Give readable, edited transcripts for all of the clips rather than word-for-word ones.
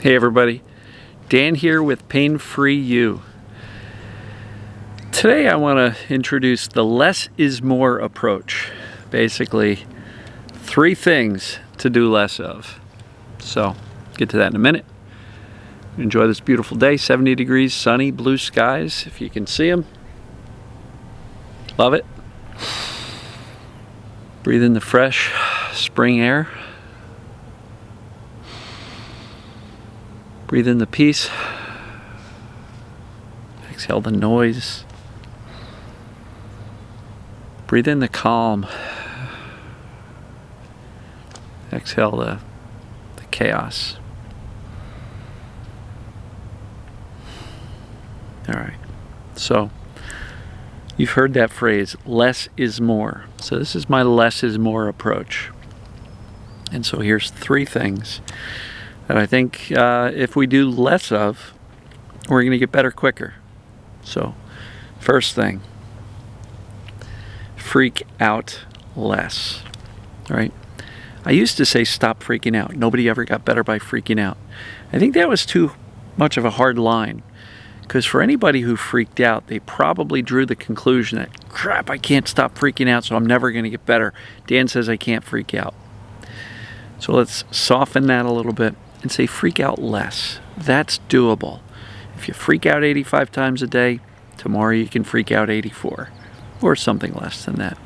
Hey everybody, Dan here with Pain Free You. Today I want to introduce the less is more approach. Basically, 3 things to do less of. So, get to that in a minute. Enjoy this beautiful day, 70 degrees, sunny, blue skies, if you can see them. Love it. Breathe in the fresh spring air. Breathe in the peace. Exhale the noise. Breathe in the calm. Exhale the chaos. All right. So, you've heard that phrase, less is more. So this is my less is more approach. And so here's 3 things that I think if we do less of, we're going to get better quicker. So, first thing, freak out less, right? I used to say stop freaking out. Nobody ever got better by freaking out. I think that was too much of a hard line, because for anybody who freaked out, they probably drew the conclusion that, crap, I can't stop freaking out, so I'm never going to get better. Dan says I can't freak out. So let's soften that a little bit and say freak out less. That's doable. If you freak out 85 times a day, tomorrow you can freak out 84 or something less than that.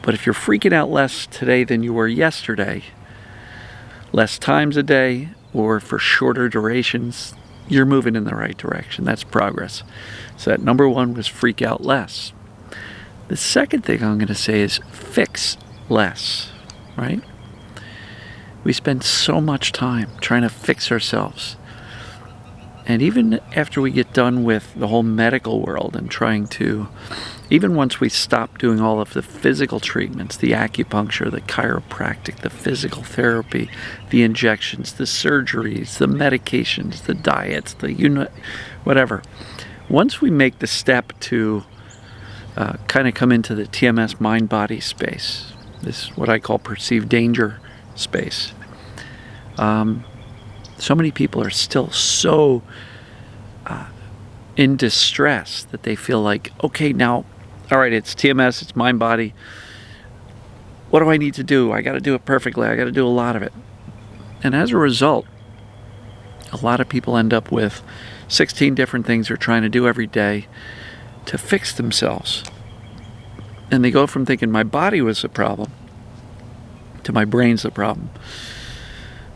But if you're freaking out less today than you were yesterday, less times a day or for shorter durations, you're moving in the right direction. That's progress. So that number 1 was freak out less. The second thing I'm going to say is fix less, right? We spend so much time trying to fix ourselves. And even after we get done with the whole medical world and trying to, even once we stop doing all of the physical treatments, the acupuncture, the chiropractic, the physical therapy, the injections, the surgeries, the medications, the diets, the whatever. Once we make the step to kind of come into the TMS mind-body space, this is what I call perceived danger space. So many people are still so in distress that they feel like, okay, now, all right, it's TMS, it's mind body. What do I need to do? I got to do it perfectly. I got to do a lot of it. And as a result, a lot of people end up with 16 different things they're trying to do every day to fix themselves. And they go from thinking my body was the problem to my brain's the problem.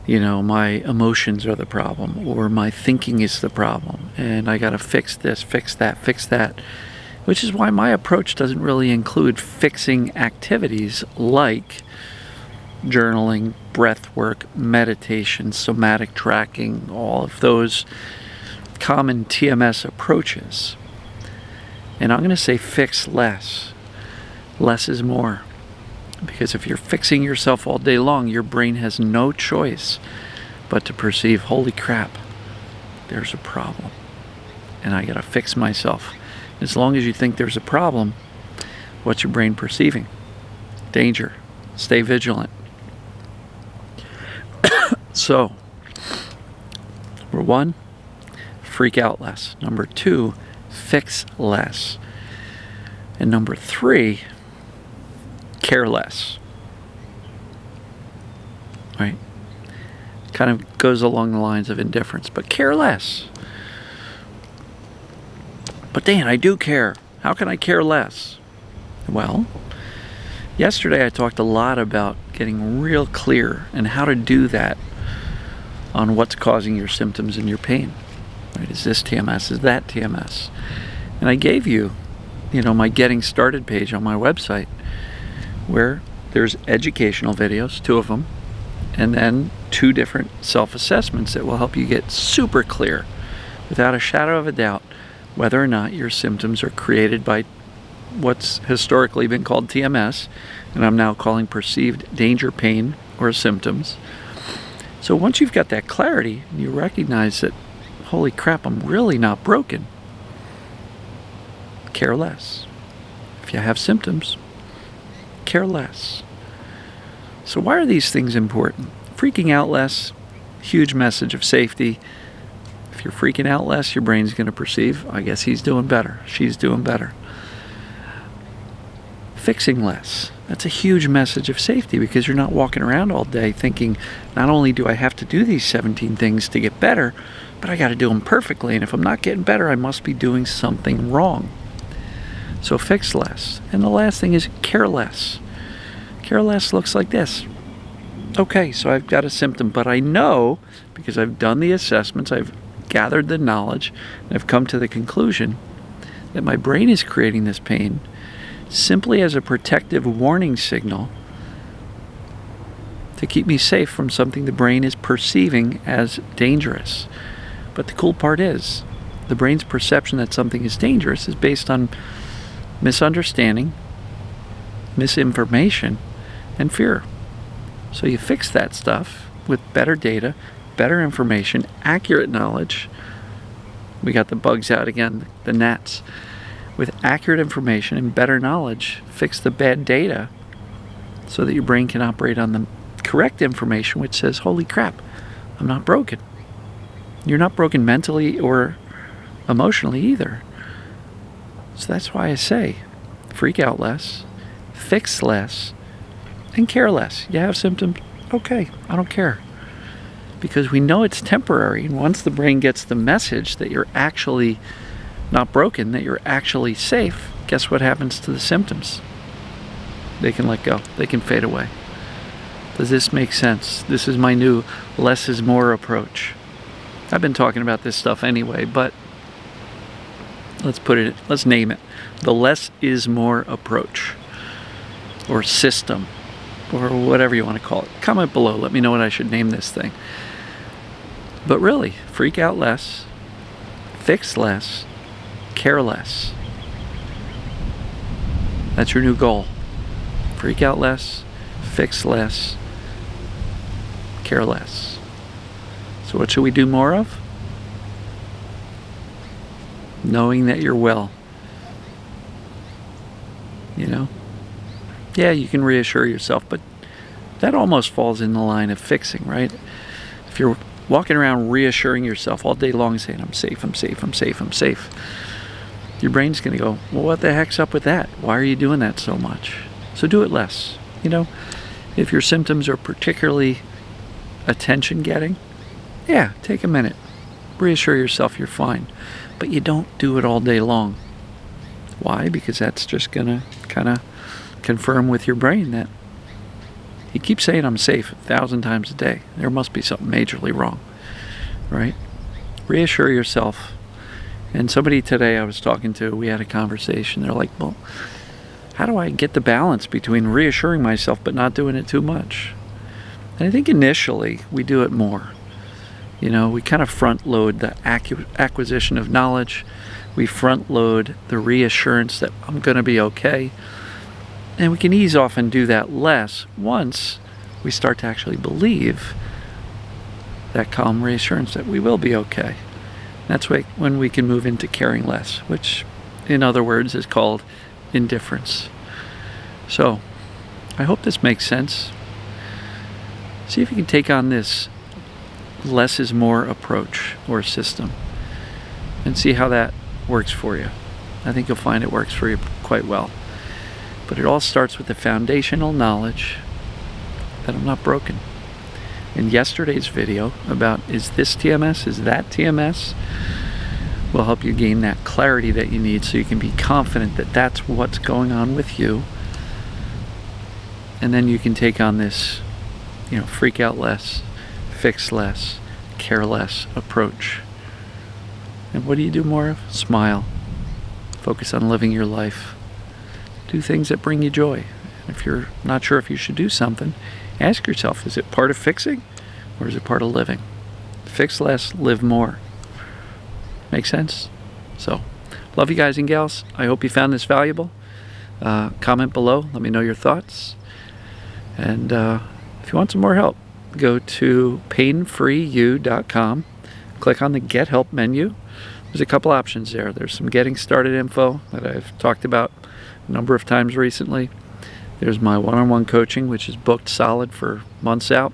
You know, my emotions are the problem, or my thinking is the problem, and I got to fix this, fix that, which is why my approach doesn't really include fixing activities like journaling, breath work, meditation, somatic tracking, all of those common TMS approaches. And I'm going to say fix less. Less is more. Because if you're fixing yourself all day long, your brain has no choice but to perceive, holy crap, there's a problem. And I gotta fix myself. As long as you think there's a problem, what's your brain perceiving? Danger. Stay vigilant. So, number 1, freak out less. Number 2, fix less. And number 3, care less. Right? Kind of goes along the lines of indifference, but care less. But Dan, I do care. How can I care less? Well, yesterday I talked a lot about getting real clear and how to do that on what's causing your symptoms and your pain. Right? Is this TMS? Is that TMS? And I gave you, my getting started page on my website, where there's educational videos, 2 of them, and then 2 different self-assessments that will help you get super clear, without a shadow of a doubt, whether or not your symptoms are created by what's historically been called TMS, and I'm now calling perceived danger pain or symptoms. So once you've got that clarity, and you recognize that, holy crap, I'm really not broken, care less. If you have symptoms, care less. So why are these things important? Freaking out less Huge message of safety. If you're freaking out less, your brain's going to perceive, I guess he's doing better, she's doing better. Fixing less. That's a huge message of safety, because you're not walking around all day thinking, not only do I have to do these 17 things to get better, but I got to do them perfectly. And if I'm not getting better, I must be doing something wrong. So fix less. And the last thing is care less. Care less looks like this. Okay, so I've got a symptom, but I know, because I've done the assessments, I've gathered the knowledge, and I've come to the conclusion that my brain is creating this pain simply as a protective warning signal to keep me safe from something the brain is perceiving as dangerous. But the cool part is, the brain's perception that something is dangerous is based on misunderstanding, misinformation, and fear. So you fix that stuff with better data, better information, accurate knowledge. We got the bugs out again, the gnats. With accurate information and better knowledge, fix the bad data so that your brain can operate on the correct information, which says, holy crap, I'm not broken. You're not broken mentally or emotionally either. So that's why I say, freak out less, fix less, and care less. You have symptoms? Okay, I don't care. Because we know it's temporary, and once the brain gets the message that you're actually not broken, that you're actually safe, guess what happens to the symptoms? They can let go. They can fade away. Does this make sense? This is my new less is more approach. I've been talking about this stuff anyway, but let's name it. The less is more approach, or system, or whatever you want to call it. Comment below. Let me know what I should name this thing. But really, freak out less, fix less, care less. That's your new goal. Freak out less, fix less, care less. So what should we do more of? Knowing that you're well. You know? Yeah, you can reassure yourself, but that almost falls in the line of fixing, right? If you're walking around reassuring yourself all day long saying, I'm safe, I'm safe, I'm safe, I'm safe, your brain's going to go, well, what the heck's up with that? Why are you doing that so much? So do it less. You know, if your symptoms are particularly attention-getting, yeah, take a minute. Reassure yourself you're fine. But you don't do it all day long. Why? Because that's just going to kind of confirm with your brain that you keep saying I'm safe 1,000 times a day. There must be something majorly wrong, right? Reassure yourself. And somebody today I was talking to, we had a conversation. They're like, well, how do I get the balance between reassuring myself but not doing it too much? And I think initially we do it more. You know, we kind of front load the acquisition of knowledge. We front load the reassurance that I'm going to be okay. And we can ease off and do that less once we start to actually believe that calm reassurance that we will be okay. That's when we can move into caring less, which in other words is called indifference. So I hope this makes sense. See if you can take on this less is more approach or system and see how that works for you. I think you'll find it works for you quite well. But it all starts with the foundational knowledge that I'm not broken. In yesterday's video about is this TMS, is that TMS, will help you gain that clarity that you need so you can be confident that that's what's going on with you. And then you can take on this, you know, freak out less, fix less, care less approach. And what do you do more of? Smile. Focus on living your life. Do things that bring you joy. And if you're not sure if you should do something, ask yourself, is it part of fixing or is it part of living? Fix less, live more. Make sense? So, love you guys and gals. I hope you found this valuable. Comment below. Let me know your thoughts. And if you want some more help, go to painfreeyou.com. Click on the Get Help menu. There's a couple options there. There's some getting started info that I've talked about a number of times recently. There's my one-on-one coaching, which is booked solid for months out.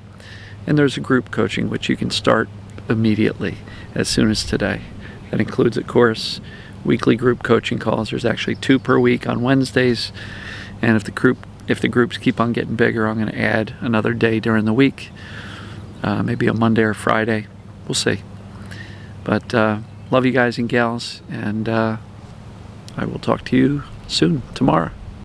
And there's a group coaching, which you can start immediately, as soon as today. That includes, of course, weekly group coaching calls. There's actually 2 per week on Wednesdays. And if the groups keep on getting bigger, I'm going to add another day during the week. Maybe a Monday or Friday. We'll see. But love you guys and gals, and I will talk to you soon, tomorrow.